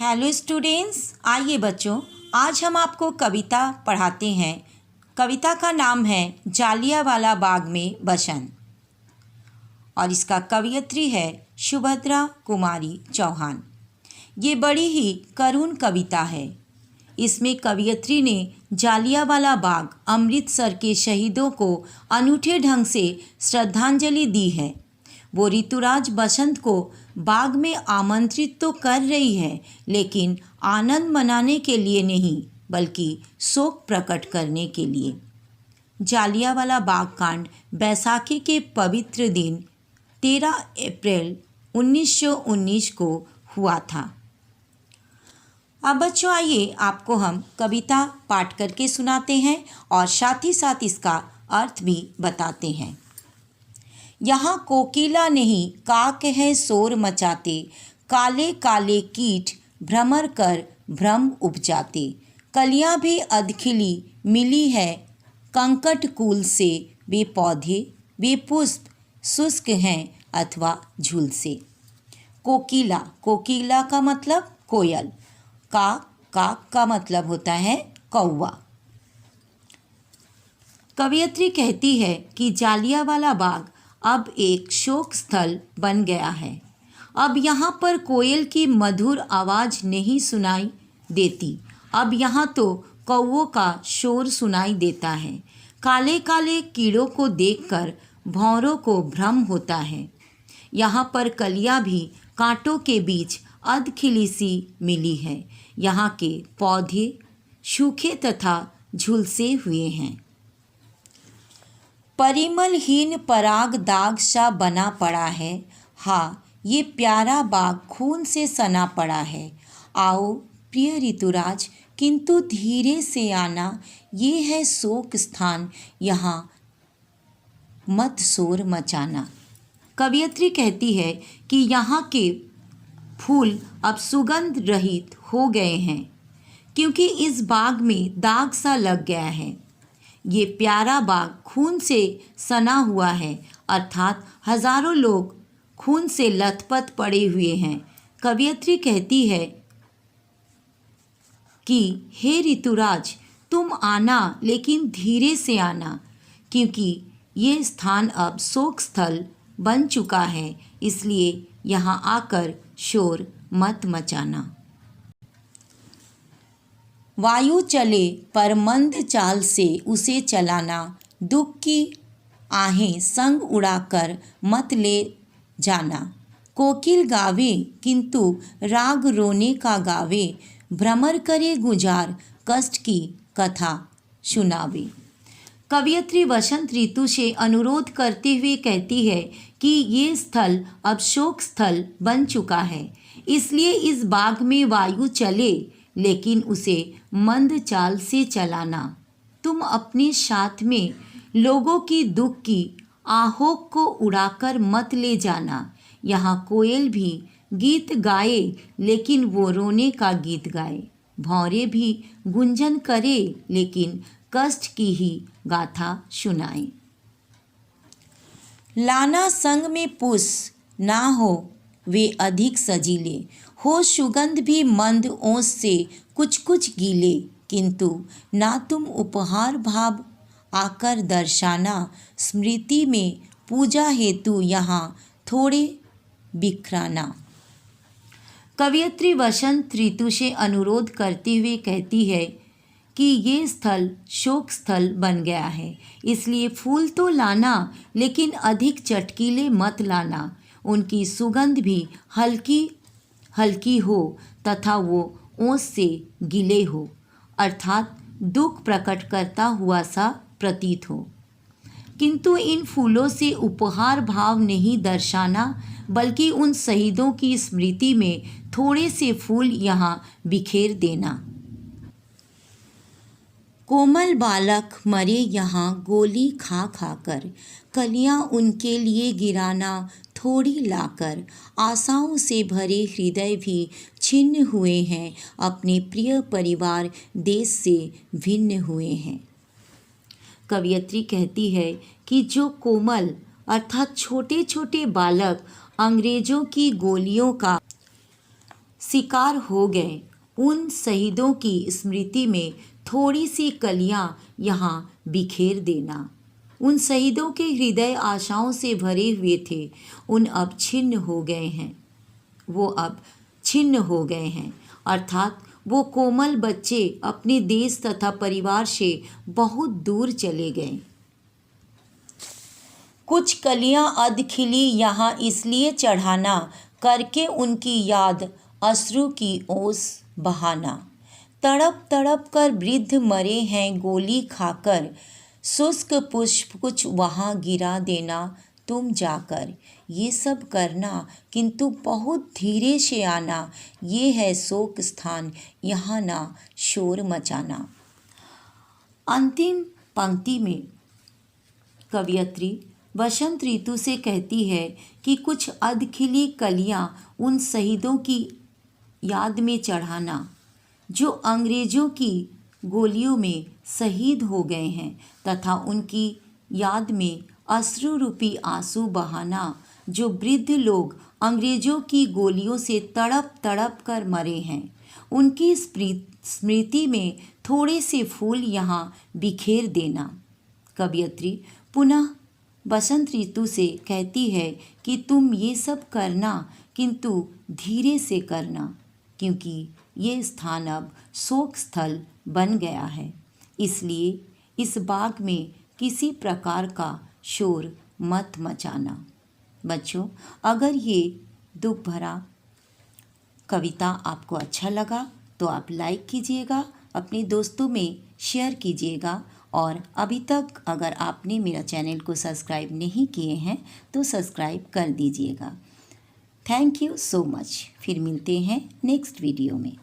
Hello students, आइए बच्चों, आज हम आपको कविता पढ़ाते हैं। कविता का नाम है जालियांवाला बाग में बसंत और इसका कवयित्री है सुभद्रा कुमारी चौहान। ये बड़ी ही करुण कविता है। इसमें कवयित्री ने जालियांवाला बाग अमृतसर के शहीदों को अनूठे ढंग से श्रद्धांजलि दी है। वो ऋतुराज बसंत को बाग में आमंत्रित तो कर रही है, लेकिन आनंद मनाने के लिए नहीं, बल्कि शोक प्रकट करने के लिए। जालियांवाला बाग कांड बैसाखी के पवित्र दिन 13 अप्रैल 1919 को हुआ था। अब बच्चों, आइए आपको हम कविता पाठ करके सुनाते हैं और साथ ही साथ इसका अर्थ भी बताते हैं। यहाँ कोकिला नहीं काक है शोर मचाते, काले काले कीट भ्रमर कर भ्रम उपजाते। कलियाँ भी अधखिली मिली है कंकट कूल से, वे पौधे वे पुष्प शुष्क हैं अथवा झूल से। कोकिला, कोकिला का मतलब कोयल। काक, काक का मतलब होता है कौवा। कवयित्री कहती है कि जालियांवाला बाग अब एक शोक स्थल बन गया है। अब यहाँ पर कोयल की मधुर आवाज़ नहीं सुनाई देती। अब यहाँ तो कौवों का शोर सुनाई देता है। काले काले कीड़ों को देखकर भौरों को भ्रम होता है। यहाँ पर कलियाँ भी कांटों के बीच अधखिली सी मिली है। यहाँ के पौधे सूखे तथा झुलसे हुए हैं। परिमलहीन पराग दाग सा बना पड़ा है। हाँ, ये प्यारा बाग खून से सना पड़ा है। आओ प्रिय ऋतुराज, किंतु धीरे से आना, ये है शोक स्थान, यहाँ मत शोर मचाना। कवयित्री कहती है कि यहाँ के फूल अब सुगंध रहित हो गए हैं, क्योंकि इस बाग में दाग सा लग गया है। ये प्यारा बाग खून से सना हुआ है, अर्थात हजारों लोग खून से लथपथ पड़े हुए हैं। कवयित्री कहती है कि हे ऋतुराज, तुम आना, लेकिन धीरे से आना, क्योंकि ये स्थान अब शोक स्थल बन चुका है, इसलिए यहाँ आकर शोर मत मचाना। वायु चले पर मंद चाल से उसे चलाना, दुख की आहें संग उड़ाकर मत ले जाना। कोकिल गावे किंतु राग रोने का गावे, भ्रमर करे गुजार कष्ट की कथा सुनावे। कवयित्री वसंत ऋतु से अनुरोध करते हुए कहती है कि ये स्थल अब शोक स्थल बन चुका है, इसलिए इस बाग में वायु चले, लेकिन उसे मंद चाल से चलाना। तुम अपने साथ में लोगों की दुख की आहों को उड़ाकर मत ले जाना। यहाँ कोयल भी गीत गाए, लेकिन वो रोने का गीत गाए। भौरे भी गुंजन करे, लेकिन कष्ट की ही गाथा सुनाए। लाना संग में पुष्प ना हो वे अधिक सजीले, हो सुगंध भी मंद ओस से कुछ कुछ गीले, किंतु ना तुम उपहार भाव आकर दर्शाना। स्मृति में पूजा हेतु यहाँ थोड़े बिखराना। कवयित्री वसंत ऋतु से अनुरोध करते हुए कहती है कि ये स्थल शोक स्थल बन गया है, इसलिए फूल तो लाना, लेकिन अधिक चटकीले मत लाना। उनकी सुगंध भी हल्की हल्की हो तथा वो ओस से गीले हो, अर्थात दुख प्रकट करता हुआ सा प्रतीत हो। किंतु इन फूलों से उपहार भाव नहीं दर्शाना, बल्कि उन शहीदों की स्मृति में थोड़े से फूल यहाँ बिखेर देना। कोमल बालक मरे यहाँ गोली खा खाकर, कलियाँ उनके लिए गिराना थोड़ी लाकर। आशाओं से भरे हृदय भी छिन्न हुए हैं, अपने प्रिय परिवार देश से भिन्न हुए हैं। कवयित्री कहती है कि जो कोमल अर्थात छोटे छोटे बालक अंग्रेजों की गोलियों का शिकार हो गए, उन शहीदों की स्मृति में थोड़ी सी कलियां यहाँ बिखेर देना। उन शहीदों के हृदय आशाओं से भरे हुए थे, उन अब छिन्न हो गए हैं, वो अब छिन्न हो गए हैं, अर्थात वो कोमल बच्चे अपने देश तथा परिवार से बहुत दूर चले गए। कुछ कलियां अध खिली यहाँ इसलिए चढ़ाना, करके उनकी याद अश्रु की ओस बहाना। तड़प तड़प कर वृद्ध मरे हैं गोली खाकर, शुष्क पुष्प कुछ वहाँ गिरा देना तुम जाकर। ये सब करना किंतु बहुत धीरे से आना, ये है शोक स्थान यहाँ ना शोर मचाना। अंतिम पंक्ति में कवयित्री बसंत ऋतु से कहती है कि कुछ अधखिली कलियां उन शहीदों की याद में चढ़ाना जो अंग्रेजों की गोलियों में शहीद हो गए हैं, तथा उनकी याद में अश्रु रूपी आंसू बहाना जो वृद्ध लोग अंग्रेजों की गोलियों से तड़प तड़प कर मरे हैं। उनकी स्मृति में थोड़े से फूल यहाँ बिखेर देना। कवयित्री पुनः बसंत ऋतु से कहती है कि तुम ये सब करना किंतु धीरे से करना, क्योंकि ये स्थान अब शोक स्थल बन गया है, इसलिए इस बाग में किसी प्रकार का शोर मत मचाना। बच्चों, अगर ये दुख भरा कविता आपको अच्छा लगा तो आप लाइक कीजिएगा, अपने दोस्तों में शेयर कीजिएगा, और अभी तक अगर आपने मेरा चैनल को सब्सक्राइब नहीं किए हैं तो सब्सक्राइब कर दीजिएगा। Thank you so much. फिर मिलते हैं नेक्स्ट वीडियो में।